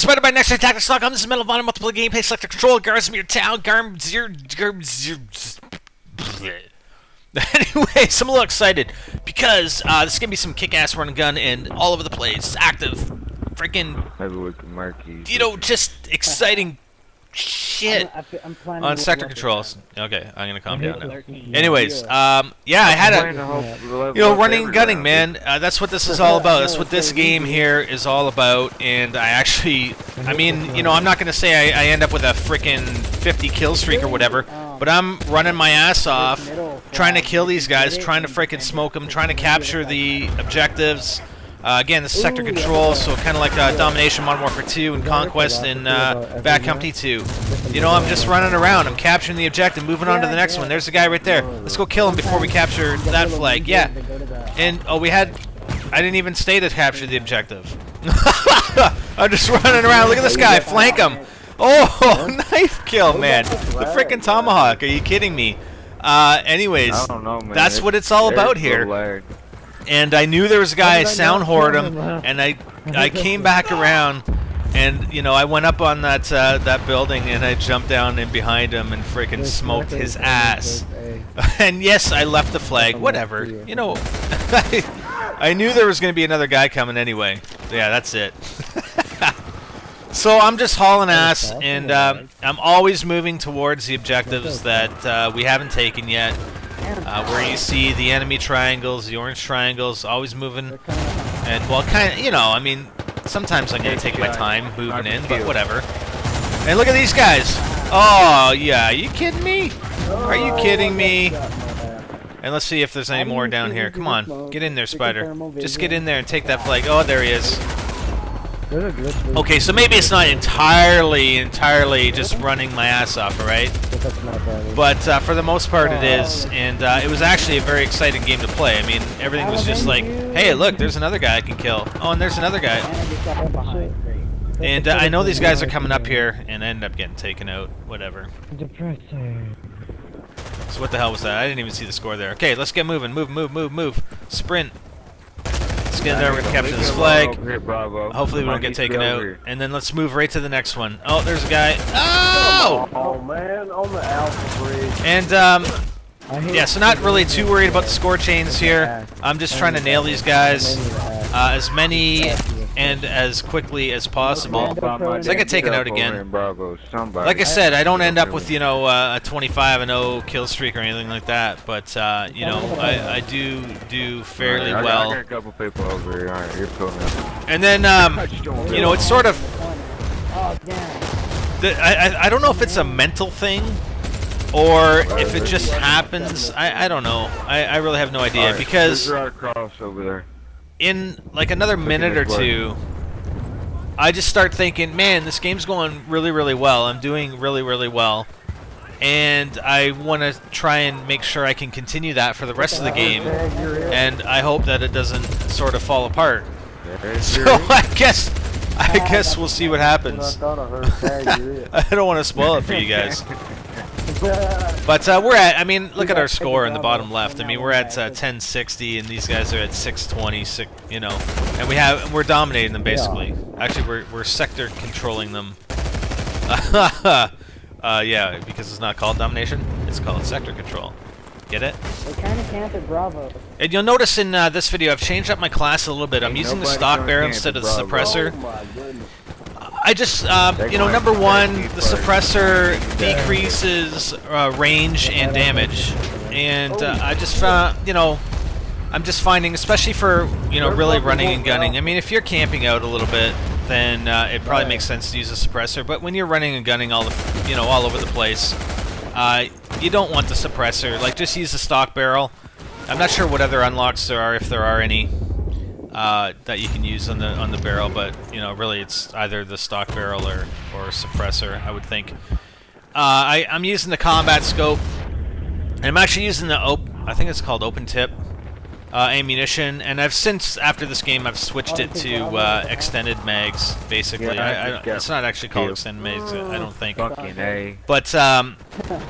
is SpiderBite's NextGenTactics.com. This is Metal Vinyl Multiplayer Gameplay. Select a control, guards from your town, Anyways, I'm a little excited because this is going to be some kick-ass run and gun and all over the place, active, freaking, you know, just exciting shit on sector controls. Okay, I'm gonna calm down now. Anyways, yeah, I had a, you know, running and gunning, man. That's what this is all about. That's what this game here is all about. And I mean, you know, I'm not gonna say I end up with a freaking 50 kill streak or whatever, but I'm running my ass off, trying to kill these guys, trying to freaking smoke them, trying to capture the objectives. Again, this is sector control, so kind of like Domination, Modern Warfare 2, and Conquest, and Bad Company 2. You know, I'm just running around. I'm capturing the objective, moving on to the next one. There's a guy right there. Let's go kill him before we capture that flag. Yeah. And, oh, I didn't even stay to capture the objective. I'm just running around. Look at this guy. Flank him. Oh, knife kill, man. The freaking tomahawk. Are you kidding me? Anyways, I don't know, man. That's what it's all about here. And I knew there was a guy, sound hoard him, and I came back around, and you know, I went up on that that building, and I jumped down in behind him and freaking smoked his ass. And yes, I left the flag. Whatever, you know. I knew there was going to be another guy coming anyway. Yeah, that's it. So I'm just hauling ass, and I'm always moving towards the objectives that we haven't taken yet. Where you see the enemy triangles, the orange triangles, always moving, and well, kind of, you know, I mean, sometimes I'm gonna take my time moving in, but whatever. And look at these guys. Oh yeah, are you kidding me? Are you kidding me? And let's see if there's any more down here. Come on, get in there, Spider. Just get in there and take that flag. Oh, there he is. Okay, so maybe it's not entirely just running my ass off, right? But for the most part it is, and it was actually a very exciting game to play. I mean, everything was just like, hey, look, there's another guy I can kill. Oh, and there's another guy. And I know these guys are coming up here, and I end up getting taken out. Whatever. So what the hell was that? I didn't even see the score there. Okay, let's get moving. Move. Sprint. Let's get in there. We're going to capture this flag. Hopefully we don't get taken out. And then let's move right to the next one. Oh, there's a guy. Oh! Oh, man, on the Alpha Bridge. And, yeah, so not really too worried about the score chains here. I'm just trying to nail these guys as many and as quickly as possible. So I get taken out again. Like I said, I don't end up with, you know, a 25-0 kill streak or anything like that, but, you know, I do fairly well. I got a couple people over here. Alright, you're cool now. And then, you know, it's sort of... I don't know if it's a mental thing or if it just happens. I don't know. I really have no idea, because over there. in like another minute or two, I just start thinking, man, this game's going really well. I'm doing really well. And I want to try and make sure I can continue that for the rest of the game. And I hope that it doesn't sort of fall apart. So I guess we'll see what happens. I don't want to spoil it for you guys. But we're at, I mean, look at our score in the bottom left. I mean, we're at 1060, and these guys are at 620, you know, and we're dominating them basically. Actually, we're sector controlling them. Yeah, because it's not called domination, it's called sector control. Get it? They kind of camped Bravo. And you'll notice in this video, I've changed up my class a little bit. I'm using the stock barrel instead of the suppressor. I just, you know, number one, the suppressor decreases range and damage, and I just found, you know, I'm just finding, especially for, you know, really running and gunning. I mean, if you're camping out a little bit, then it probably makes sense to use a suppressor. But when you're running and gunning all the, you know, all over the place, you don't want the suppressor. Like, just use the stock barrel. I'm not sure what other unlocks there are, if there are any. That you can use on the barrel, but you know, really it's either the stock barrel or suppressor, I would think. I'm using the combat scope, and I'm actually using the I think it's called open tip ammunition, and I've since, after this game, I've switched it to extended mags, basically. It's not actually called extended mags, I don't think. But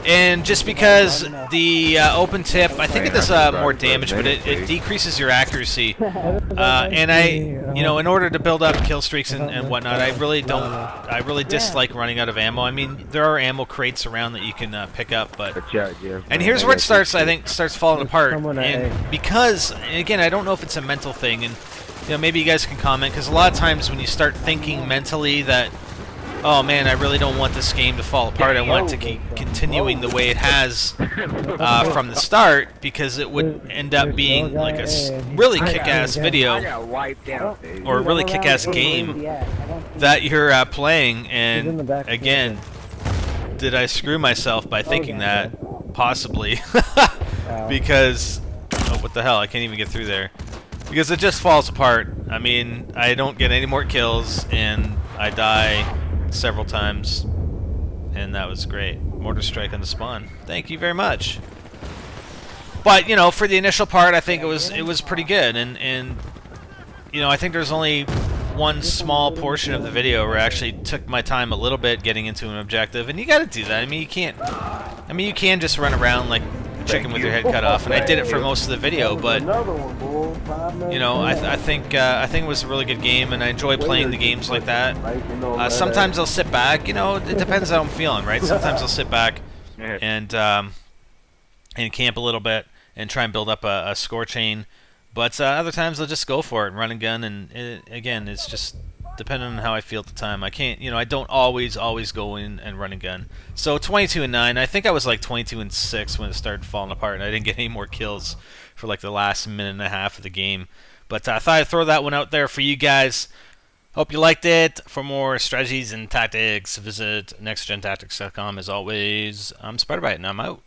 And just because the open tip, I think it does more damage, but it decreases your accuracy. And in order to build up kill streaks and whatnot, I really dislike running out of ammo. I mean, there are ammo crates around that you can pick up, but... And here's where it starts, I think, falling apart. And because, and again, I don't know if it's a mental thing, and maybe you guys can comment, because a lot of times when you start thinking mentally that, oh man, I really don't want this game to fall apart. I want it to keep continuing the way it has from the start, because it would end up being like a really kick-ass video or a really kick-ass game that you're playing. And again, did I screw myself by thinking that? Possibly. Because, oh, what the hell? I can't even get through there. Because it just falls apart. I mean, I don't get any more kills, and I die several times, and that was great. Mortar strike on the spawn. Thank you very much. But for the initial part, I think it was pretty good, and I think there's only one small portion of the video where I actually took my time a little bit getting into an objective, and you got to do that. I mean, you can just run around like a chicken with your head cut off, and I did it for most of the video, but I think it was a really good game, and I enjoy playing the games like that. Sometimes I'll sit back. It depends how I'm feeling, right? Sometimes I'll sit back and camp a little bit and try and build up a score chain. But other times I'll just go for it and run and gun. And again, it's just depending on how I feel at the time. I can't, I don't always go in and run and gun. So 22-9. I think I was like 22-6 when it started falling apart, and I didn't get any more kills for like the last minute and a half of the game. But I thought I'd throw that one out there for you guys. Hope you liked it. For more strategies and tactics, visit NextGenTactics.com. As always, I'm SpiderBite, and I'm out.